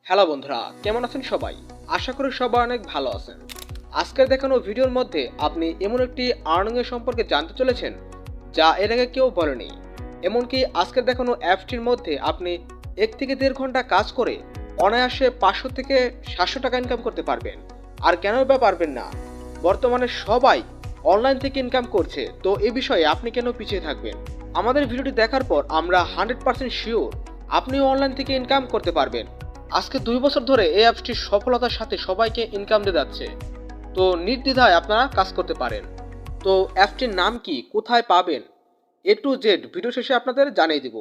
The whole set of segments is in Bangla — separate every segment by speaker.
Speaker 1: হ্যালো বন্ধুরা, কেমন আছেন সবাই? আশা করি সবাই অনেক ভালো আছেন। আজকের দেখানো ভিডিওর মধ্যে আপনি এমন একটি আর্নিং এর সম্পর্কে জানতে চলেছেন যা এর আগে কেউ বলেনি। এমনকি আজকের দেখানো অ্যাপসটির মধ্যে আপনি 1 থেকে 1.5 ঘন্টা কাজ করে অনায়াসে 500 থেকে 700 টাকা ইনকাম করতে পারবেন। আর কেন বা পারবেন না? বর্তমানে সবাই অনলাইন থেকে ইনকাম করছে, তো এই বিষয়ে আপনি কেন পিছিয়ে থাকবেন? আমাদের ভিডিওটি দেখার পর আমরা 100% শিওর আপনিও অনলাইন থেকে ইনকাম করতে পারবেন। আজকে 2 বছর ধরে এই অ্যাপসটি সফলতার সাথে সবাইকে ইনকাম দিয়ে যাচ্ছে, তো নির্দ্বিধায় আপনারা কাজ করতে পারেন। তো অ্যাপটির নাম কি, কোথায় পাবেন, A to Z ভিডিও শেষে আপনাদের জানিয়ে দিব।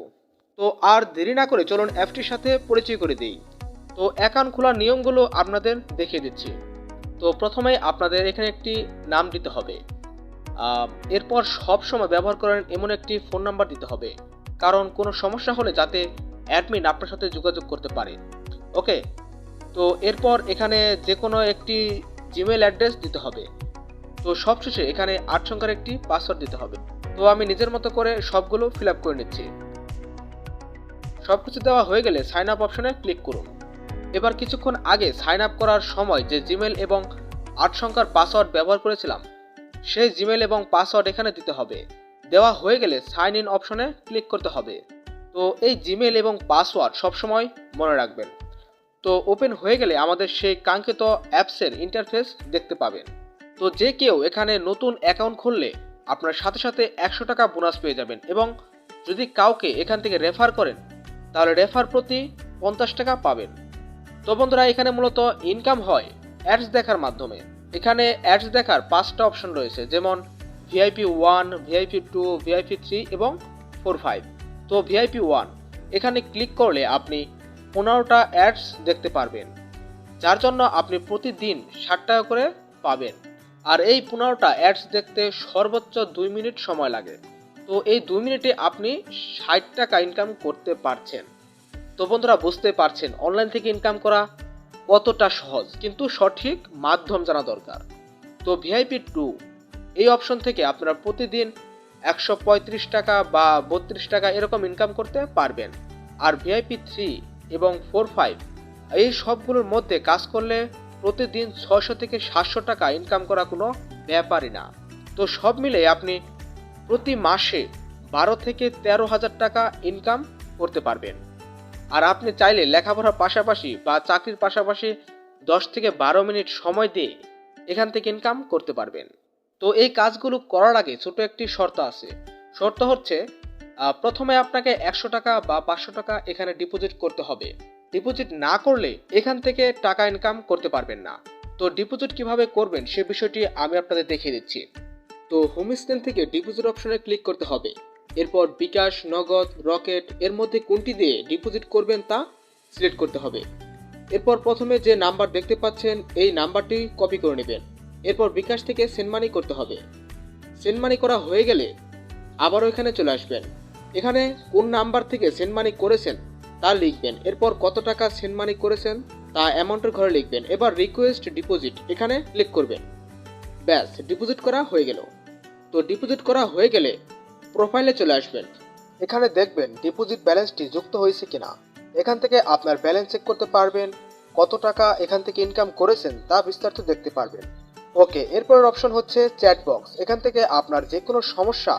Speaker 1: তো আর দেরি না করে চলুন অ্যাপটির সাথে পরিচয় করে দিই। তো অ্যাকাউন্ট খোলার নিয়মগুলো আপনাদের দেখিয়ে দিচ্ছি। তো প্রথমে আপনাদের এখানে একটি নাম দিতে হবে। এরপর সব সময় ব্যবহার করেন এমন একটি ফোন নাম্বার দিতে হবে, কারণ কোনো সমস্যা হলে যাতে অ্যাডমিন আপনার সাথে যোগাযোগ করতে পারে। ওকে, তো এরপর এখানে যে কোনো একটি জিমেল অ্যাড্রেস দিতে হবে। তো সবশেষে এখানে 8 সংখ্যার একটি পাসওয়ার্ড দিতে হবে। তো আমি নিজের মতো করে সবগুলো ফিল আপ করে নিচ্ছি। সবকিছু দেওয়া হয়ে গেলে সাইন আপ অপশনে ক্লিক করুন। এবার কিছুক্ষণ আগে সাইন আপ করার সময় যে জিমেল এবং 8 সংখ্যার পাসওয়ার্ড ব্যবহার করেছিলাম সেই জিমেল এবং পাসওয়ার্ড এখানে দিতে হবে। দেওয়া হয়ে গেলে সাইন ইন অপশনে ক্লিক করতে হবে। তো এই জিমেল এবং পাসওয়ার্ড সবসময় মনে রাখবেন। তো ওপেন হয়ে গেলে আমাদের সেই কাঙ্ক্ষিত অ্যাপসের ইন্টারফেস দেখতে পাবেন। তো যে কেউ এখানে নতুন অ্যাকাউন্ট খুললে আপনার সাথে সাথে 100 টাকা বোনাস পেয়ে যাবেন, এবং যদি কাউকে এখান থেকে রেফার করেন তাহলে রেফার প্রতি 50 টাকা পাবেন। তো বন্ধুরা, এখানে মূলত ইনকাম হয় অ্যাডস দেখার মাধ্যমে। এখানে অ্যাডস দেখার 5টা অপশন রয়েছে, যেমন ভিআইপি 1, ভিআইপি 2, ভিআইপি 3 এবং 4, 5। তো ভিআইপি 1 এখানে ক্লিক করলে আপনি 15টা অ্যাডস দেখতে পারবেন, যার জন্য আপনি প্রতিদিন 60 টাকা করে পাবেন। আর এই 15টা অ্যাডস দেখতে সর্বোচ্চ 2 মিনিট সময় লাগে। তো এই 2 মিনিটে আপনি 60 টাকা ইনকাম করতে পারছেন। তো বন্ধুরা, বুঝতে পারছেন অনলাইন থেকে ইনকাম করা কতটা সহজ, কিন্তু সঠিক মাধ্যম জানা দরকার। তো ভিআইপি 2 এই অপশন থেকে আপনারা প্রতিদিন 135 টাকা বা 32 টাকা এরকম ইনকাম করতে পারবেন। আর ভিআইপি 3 এবং 4, 5 এই সবগুলোর মধ্যে কাজ করলে প্রতিদিন 600 থেকে 700 টাকা ইনকাম করা কোনো ব্যাপারই না। তো সব মিলে আপনি প্রতি মাসে 12 থেকে 13,000 টাকা ইনকাম করতে পারবেন। আর আপনি চাইলে লেখাপড়ার পাশাপাশি বা চাকরির পাশাপাশি 10 থেকে 12 মিনিট সময় দিয়ে এখান থেকে ইনকাম করতে পারবেন। তো এই কাজগুলো করার আগে ছোট একটি শর্ত আছে। শর্ত হচ্ছে, প্রথমে আপনাকে 100 টাকা বা 500 টাকা এখানে ডিপোজিট করতে হবে। ডিপোজিট না করলে এখান থেকে টাকা ইনকাম করতে পারবেন না। তো ডিপোজিট কিভাবে করবেন সে বিষয়টি আমি আপনাদের দেখিয়ে দিচ্ছি। তো হোম স্ক্রিন থেকে ডিপোজিট অপশনে ক্লিক করতে হবে। এরপর বিকাশ, নগদ, রকেট এর মধ্যে কোনটি দিয়ে ডিপোজিট করবেন তা সিলেক্ট করতে হবে। এরপর প্রথমে যে নাম্বার দেখতে পাচ্ছেন এই নাম্বারটি কপি করে নেবেন। এরপর বিকাশ থেকে সেন্ড মানি করতে হবে। সেন্ড মানি করা হয়ে গেলে আবারও এখানে চলে আসবেন। এখানে কোন নাম্বার থেকে সেন্ড মানি করেছেন তা লিখবেন। এরপর কত টাকা সেন্ড মানি করেছেন তা অ্যামাউন্টের ঘরে লিখবেন। এবার রিকোয়েস্ট ডিপোজিট এখানে ক্লিক করবেন। ব্যাস, ডিপোজিট করা হয়ে গেল। তো ডিপোজিট করা হয়ে গেলে প্রোফাইলে চলে আসবেন। এখানে দেখবেন ডিপোজিট ব্যালেন্সটি যুক্ত হয়েছে কিনা। এখান থেকে আপনার ব্যালেন্স চেক করতে পারবেন, কত টাকা এখান থেকে ইনকাম করেছেন তা বিস্তারিত দেখতে পারবেন। ওকে, এরপরের অপশন হচ্ছে চ্যাট বক্স। এখান থেকে আপনার যে কোনো সমস্যা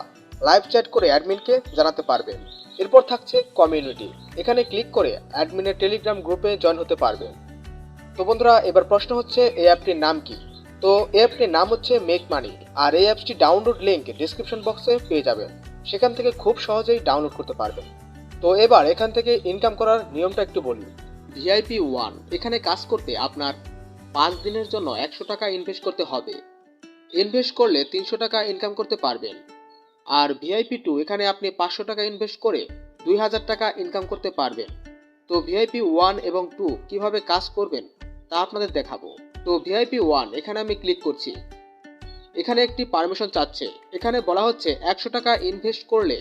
Speaker 1: লাইভ চ্যাট করে অ্যাডমিনকে জানাতে পারবেন। এরপর থাকছে কমিউনিটি। এখানে ক্লিক করে অ্যাডমিনের টেলিগ্রাম গ্রুপে জয়েন হতে পারবেন। তো বন্ধুরা, এবার প্রশ্ন হচ্ছে এই অ্যাপটির নাম কি? তো এই অ্যাপটির নাম হচ্ছে মেক মানি। আর এই অ্যাপসটি ডাউনলোড লিঙ্ক ডিসক্রিপশন বক্সে পেয়ে যাবেন, সেখান থেকে খুব সহজেই ডাউনলোড করতে পারবেন। তো এবার এখান থেকে ইনকাম করার নিয়মটা একটু বলি। ভিআইপি 1 এখানে কাজ করতে আপনার 5 দিনের জন্য 100 টাকা ইনভেস্ট করতে হবে। ইনভেস্ট করলে 300 টাকা ইনকাম করতে পারবেন। আর ভিআইপি 2 এখানে আপনি 500 টাকা ইনভেস্ট করে 2000 টাকা ইনকাম করতে পারবেন। তো ভিআইপি 1 এবং 2 কিভাবে কাজ করবেন তা আপনাদের দেখাবো। তো ভিআইপি 1 এখানে আমি ক্লিক করছি। এখানে একটি পারমিশন চাচ্ছে। এখানে বলা হচ্ছে 100 টাকা ইনভেস্ট করলে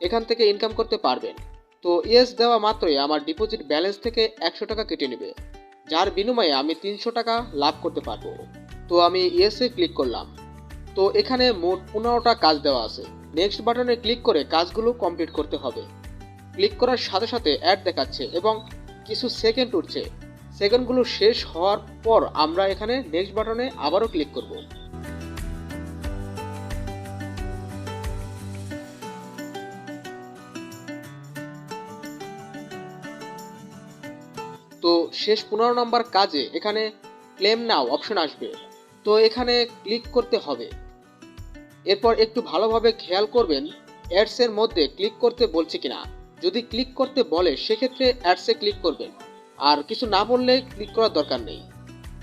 Speaker 1: এখান থেকে ইনকাম করতে পারবেন। তো ইয়েস দেওয়া মাত্রই আমার ডিপোজিট ব্যালেন্স থেকে 100 টাকা কেটে নেবে, যার বিনিময়ে আমি 300 টাকা লাভ করতে পারবো। তো আমি ইয়েসে ক্লিক করলাম। তো এখানে মোট 15টা কাজ দেওয়া আছে। নেক্সট বাটনে ক্লিক করে কাজগুলো কমপ্লিট করতে হবে। ক্লিক করার সাথে সাথে অ্যাড দেখাচ্ছে এবং কিছু সেকেন্ড উঠছে। সেকেন্ডগুলো শেষ হওয়ার পর আমরা এখানে নেক্সট বাটনে আবারও ক্লিক করব। তো শেষ 15 নম্বর কাজে এখানে ক্লেম নাও অপশন আসবে, তো এখানে ক্লিক করতে হবে। এরপর একটু ভালোভাবে খেয়াল করবেন অ্যাডসের মধ্যে ক্লিক করতে বলছে কিনা। যদি ক্লিক করতে বলে সেক্ষেত্রে অ্যাডসে ক্লিক করবেন, আর কিছু না বললে ক্লিক করার দরকার নেই।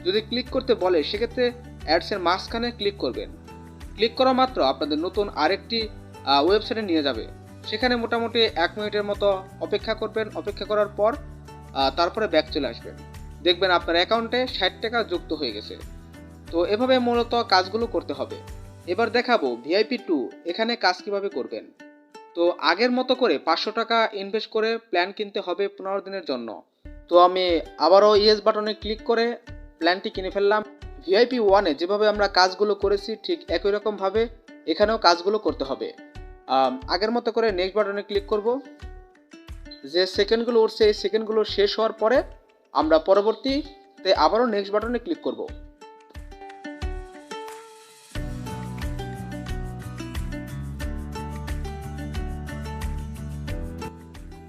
Speaker 1: যদি ক্লিক করতে বলে সেক্ষেত্রে অ্যাডসের মাঝখানে ক্লিক করবেন। ক্লিক করা মাত্র আপনাদের নতুন আরেকটি ওয়েবসাইটে নিয়ে যাবে। সেখানে মোটামুটি 1 মিনিটের মতো অপেক্ষা করবেন। অপেক্ষা করার পর তারপরে ব্যাক চলে আসবেন, দেখবেন আপনার অ্যাকাউন্টে 60 টাকা যুক্ত হয়ে গেছে। তো এভাবে মূলত কাজগুলো করতে হবে। এবার দেখাবো ভিআইপি 2 এখানে কাজ কিভাবে করবেন। তো আগের মতো করে 500 টাকা ইনভেস্ট করে প্ল্যান কিনতে হবে 15 দিনের জন্য। তো আমি আবারও ইয়েস বাটনে ক্লিক করে প্ল্যানটি কিনে ফেললাম। ভিআইপি 1-এ যেভাবে আমরা কাজগুলো করেছি ঠিক একই রকমভাবে এখানেও কাজগুলো করতে হবে। আগের মতো করে নেক্সট বাটনে ক্লিক করব। যে সেকেন্ডগুলো উঠছে এই সেকেন্ডগুলো শেষ হওয়ার পরে আমরা পরবর্তীতে আবারও নেক্সট বাটনে ক্লিক করব।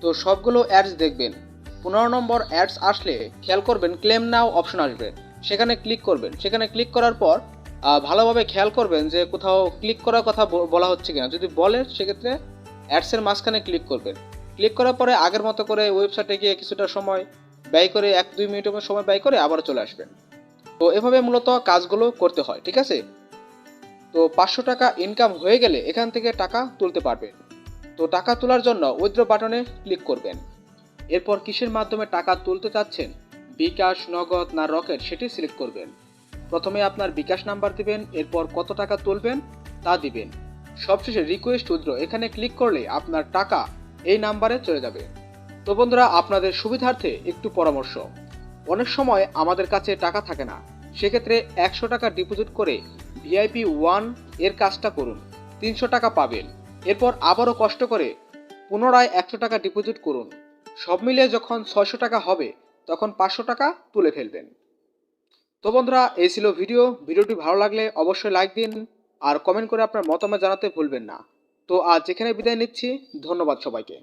Speaker 1: তো সবগুলো অ্যাডস দেখবেন। 15 নম্বর অ্যাডস আসলে খেয়াল করবেন ক্লেম নাও অপশন আসবে, সেখানে ক্লিক করবেন। সেখানে ক্লিক করার পর ভালোভাবে খেয়াল করবেন যে কোথাও ক্লিক করার কথা বলা হচ্ছে কিনা। যদি বলে সেক্ষেত্রে অ্যাডসের মাঝখানে ক্লিক করবেন। ক্লিক করার পরে আগের মতো করে ওয়েবসাইটে গিয়ে কিছুটা সময় ব্যয় করে 1-2 মিনিটের সময় ব্যয় করে আবার চলে আসবেন। তো এভাবে মূলত কাজগুলো করতে হয়, ঠিক আছে। তো 500 টাকা ইনকাম হয়ে গেলে এখান থেকে টাকা তুলতে পারবেন। তো টাকা তোলার জন্য উইথড্র বাটনে ক্লিক করবেন। এরপর কিসের মাধ্যমে টাকা তুলতে চাচ্ছেন, বিকাশ, নগদ না রকেট, সেটি সিলেক্ট করবেন। প্রথমে আপনার বিকাশ নাম্বার দিবেন, এরপর কত টাকা তুলবেন তা দিবেন। সবশেষে রিকোয়েস্ট উইথড্র এখানে ক্লিক করলে আপনার টাকা এই নাম্বারে চলে যাবে। তো বন্ধুরা, আপনাদের সুবিধার্থে একটু পরামর্শ। অনেক সময় আমাদের কাছে টাকা থাকে না, সেক্ষেত্রে 100 টাকা ডিপোজিট করে ভিআইপি 1 এর কাজটা করুন, 300 টাকা পাবেন। এরপর আবারও কষ্ট করে পুনরায় 100 টাকা ডিপোজিট করুন। সব মিলিয়ে যখন 600 টাকা হবে তখন 500 টাকা তুলে ফেলবেন। তো বন্ধুরা, এই ছিল ভিডিওটি ভালো লাগলে অবশ্যই লাইক দিন আর কমেন্ট করে আপনার মতামত জানাতে ভুলবেন না। তো আজ এখানে বিদায় নিচ্ছি, ধন্যবাদ সবাইকে।